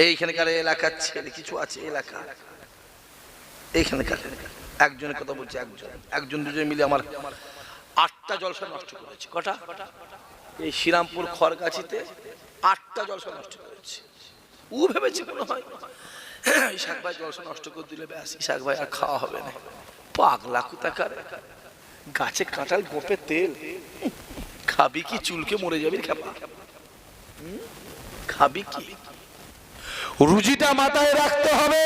এইখানকার এলাকার ছেলে কিছু আছে এলাকা, এইখানকার একজনের কথা বলছে, একজন দুজন মিলে আমার 8টা জলসা নষ্ট করেছে। কটা? এই শ্রীরামপুর খড়গাছিতে 8টা জলসা নষ্ট করেছে। ও ভেবেছে মনে হয় ইসাক ভাই জলসা নষ্ট করে দিলে ব্যাস ইসাক ভাই আর খাওয়া হবে না। পাগলা কোথাকার, গাছে কাঁঠাল গোপে তেল, খাবি কি চুলকে মরে যাবি খাবা, খাবি কি? রুজিটা মাথায় রাখতে হবে।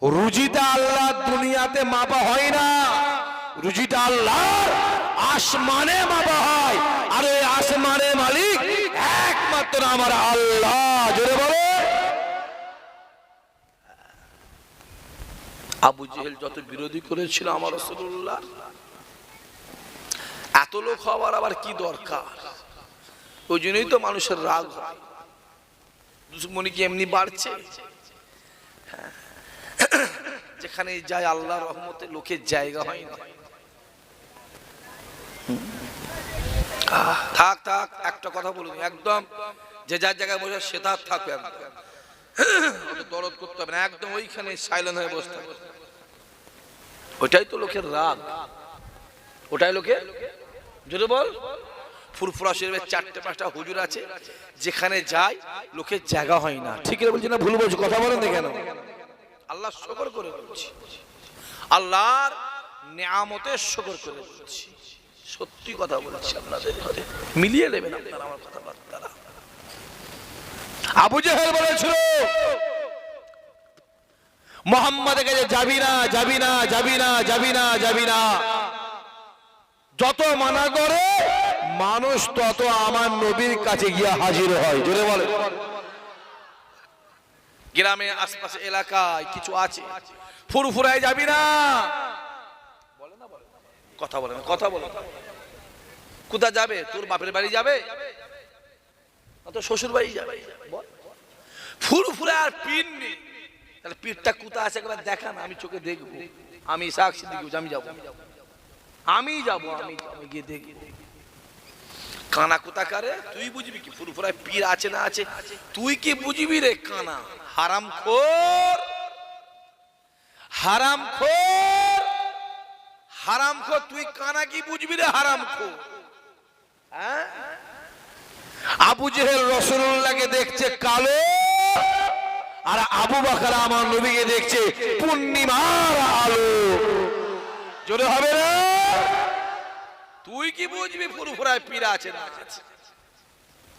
রুজিটা আল্লাহ দুনিয়াতে মাপা হয় না, রুজিটা আল্লাহর আসমানে মাপা হয়। আর ওই আসমানের মালিক একমাত্র আমার আল্লাহ। জোরে বলে। আবু জেহেল যত বিরোধী করেছিল আমার রাসূলুল্লাহ, এত লোক হওয়ার আবার কি দরকার? ওই জন্যই তো মানুষের রাগ হয়। দুশ্মনী কি এমনি বাড়ছে? যেখানে যায় আল্লাহর রহমতে লোকের জায়গা হয় না। থাক থাক, একটা কথা বলুন, একদম যে যার জায়গায় বসে সে তার থাকবে, একদম দরদ করতে হবে না, একদম ওইখানে সাইলেন্ট হয়ে বসতে হবে। ওটাই তো লোকের রাগ, ওটাই লোকের। যদি বল ফুরফুরা শরীফের 4-5টা হুজুর আছে, যেখানে যায় লোকের জায়গা হয় না। ঠিক আছে বলছি না ভুল বলছি? কথা বলেন না কেন? আল্লাহ শুকর করে বলছি, আল্লাহর নিয়ামতের শুকর করে বলছি, সত্যি কথা বলছি। আপনাদের ঘরে মিলিয়ে নেবেন আপনারা আমার কথাবার্তা। আবু জেহেল বলেছিল মুহাম্মাদের কাছে যাবি না, যাবি না, যাবি না, যাবি না, যাবি না। যত মানা করে মানুষ তত আমার নবীর কাছে গিয়ে হাজির হয়। জোরে বলে। গ্রামে আশপাশে এলাকায় কিছু আছে, ফুরফুরায় যাবি না, বলে না, বলে কথা বলে না, কথা বলে। কোথা যাবে? তোর বাপের বাড়ি যাবে, তোর শ্বশুর বাড়ি যাবে। ফুরফুরা আর পীর নেই, তাহলে পীরটা কোথা আছে একবার দেখা না, আমি চোখে দেখবো, আমি সাক্ষী দিই, আমি যাবো, আমি যাবো, আমি গিয়ে দেখবো। কানা কোথাকারে তুই বুঝবি কি ফুরফুরায় পীর আছে না আছে? তুই কি বুঝবি রে কানা? হারামখোর, হারামখোর, হারামখোর, তুই কানা কি বুঝবি রে হারামখোর? হ্যাঁ, আবু জেহেল রাসূলুল্লাহকে দেখছে কালো, আর আবু বকর আমার নবীকে দেখছে পূর্ণিমার আলো। জোরে হবে না? তুই কি বুঝবি ফুরফুরায় পীর আছে না আছে?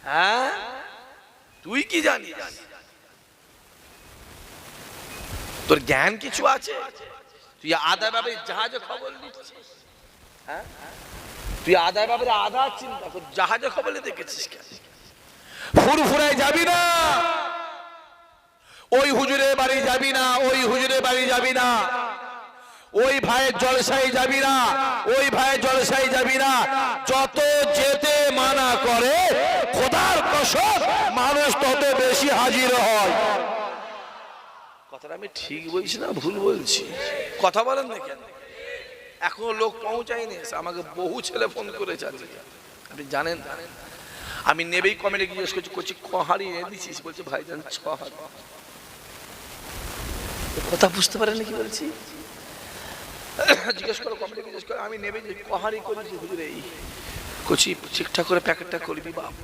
হ্যাঁ, তুই কি জানিস? তোর জ্ঞান কিছু আছে? তুই আদা বাবার জাহাজে খবর নিচ্ছিস? হ্যাঁ, তুই আদা বাবার আধা চিন্তা কর, জাহাজে খবর দেখেছিস কেন? ফুরফুরায় যাবি না, ওই হুজুরের বাড়ি যাবি না, ওই হুজুরের বাড়ি যাবি না, ওই ভাইয়ের জলসায় যাবি না, ওই ভাইয়ের জলসায় যাবি না। যত যেতে মানা করে খোদার কসম মানুষ তত বেশি হাজির হয়। কথাটা আমি ঠিক বলছি না ভুল বলছি? কথা বলেন না কেন? এখনো লোক পৌঁছায়নি। আমাকে বহু ছেলে ফোন করেছে, আপনি জানেন? আমি নেবেই কমেন্টে জিজ্ঞেস করছি কহারি এনে দিছিস? বলছে ভাইজান 6 হাত। কথা বুঝতে পারেন কি বলছি? জিজ্ঞেস করো, কমেন্টে জিজ্ঞেস করো, আমি নেবে যে কহারি করেছি হুজুর, এই করছি ঠিকঠাক করে প্যাকেটটা করবি বাপ।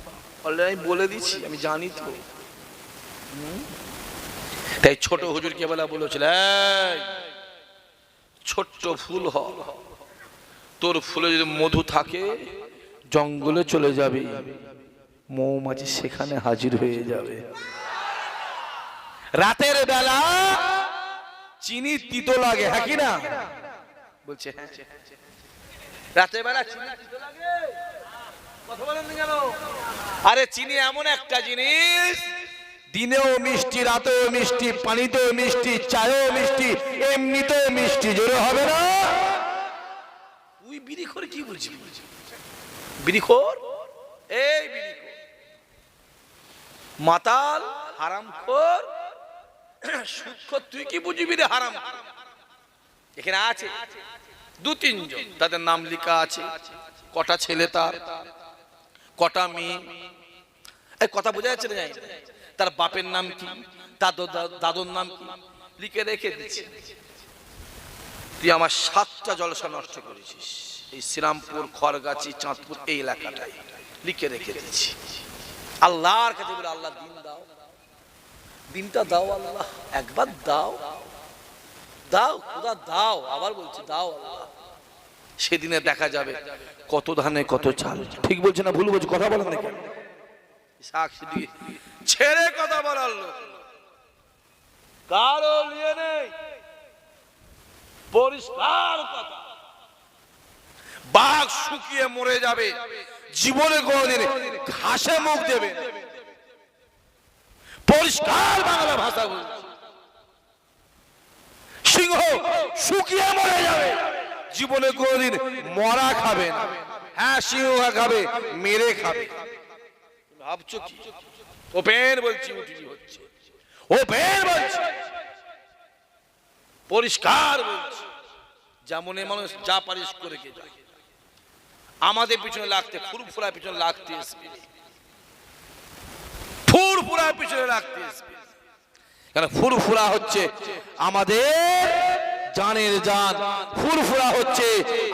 অলরেডি আমি বলে দিচ্ছি, আমি জানি তো। তাই ছোট হুজুরকে বলা বলেছিল, ছোট্ট ফুল হ, তোর ফুলে যদি মধু থাকে জঙ্গলে চলে যাবে, মৌমাছি সেখানে হাজির হয়ে যাবে। রাতের বেলা চিনি তিতো লাগে, হ্যাঁ কি না? বলছে হ্যাঁ, রাতের বেলা চিনি তিতো লাগে। কথা বলেন না কেন? আরে চিনি এমন একটা জিনিস, দিনেও মিষ্টি, রাতেও মিষ্টি, পানিতেও মিষ্টি, চায়েও মিষ্টি, এমনিতেও মিষ্টি। জোরে হবে না? তুই বিড়িখোর কি বুঝবি? বিড়িখোর, এই বিড়িখোর, মাতাল, হারামখোর, সুদখোর, তুই কি বুঝবি রে হারাম? এখানে আছে 2-3 জন, তাদের নাম লেখা আছে, কটা ছেলে তার, কটা মেয়ে। এই কথা বোঝা যাচ্ছে না? তার বাপের নাম কি, দাদুর নাম কি, লিখে রেখে দিচ্ছি। তুই আমার 7টা জলসা নষ্ট করেছিস, এই শ্রীরামপুর, খড়গাছি, চাঁদপুর, এই এলাকাটাই লিখে রেখে দিচ্ছি। আল্লাহর কাছে বলে, আল্লাহ দিন দাও, দিনটা দাও আল্লাহ, একবার দাও, দাও খোদা দাও, আবার বলছি দাও আল্লাহ। সেদিনে দেখা যাবে কত ধানে কত চাল। ঠিক বলছে না ভুল বলছি? কথা বলেন নাকি? সাক্ষী দিয়ে ছেড়ে কথা বলার লোক কারো নিয়ে নেই, পরিষ্কার কথা। বাঘ শুকিয়ে মরে যাবে, জীবনে কোনদিন ঘাসে মুখ দেবে, পরিষ্কার বাংলা ভাষা বলছে। সিংহ শুকিয়ে মরে যাবে, জীবনে কোনদিন মরা খাবে না। হ্যাঁ, সিংহ খাবে, মেরে খাবে। ভাবছো কি? ওপেন বলছি, উঠি হচ্ছে, ওপেন বলছি, পরিষ্কার বলছি। যেমন মানুষ যা পারিস করে কে যায়, আমাদের পিছনে লাগতে, ফুরফুরা পিছনে লাগতে আসবে, ফুরফুরা পিছনে লাগতে আসবে। কারণ ফুরফুরা হচ্ছে আমাদের জানের জান, ফুরফুরা হচ্ছে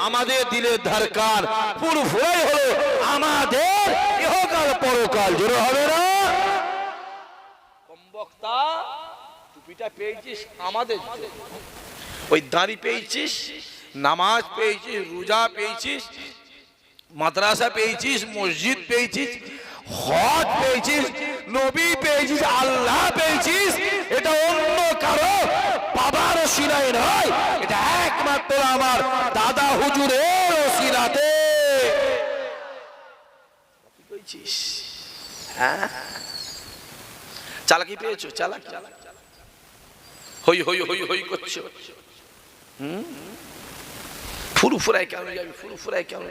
আমাদের দিলের ধারকান, ফুরফুরাই হলো আমাদের ইহকাল পরকাল। জোরে হবে না? কমবক্তা, টুপিটা পেয়েছিস আমাদের জন্য, ওই দাড়ি পেয়েছিস, নামাজ পেয়েছিস, রোজা পেয়েছিস, মাদ্রাসা পেয়েছিস, মসজিদ পেয়েছিস, হজ পেয়েছিস, নবী পেয়েছিস, আল্লাহ পেয়েছিস, এটা অন্য কারো বাবার ওসিলায় নয়, এটা একমাত্র আমার দাদা হুজুরের ওসিলাতে পেয়েছিস। হ্যাঁ, চালাকি পেয়েছো, চালাকি, হই হই হই হই করছো। ফুরফুরায় কেন যাবি, ফুরফুরায় কেন যাবি?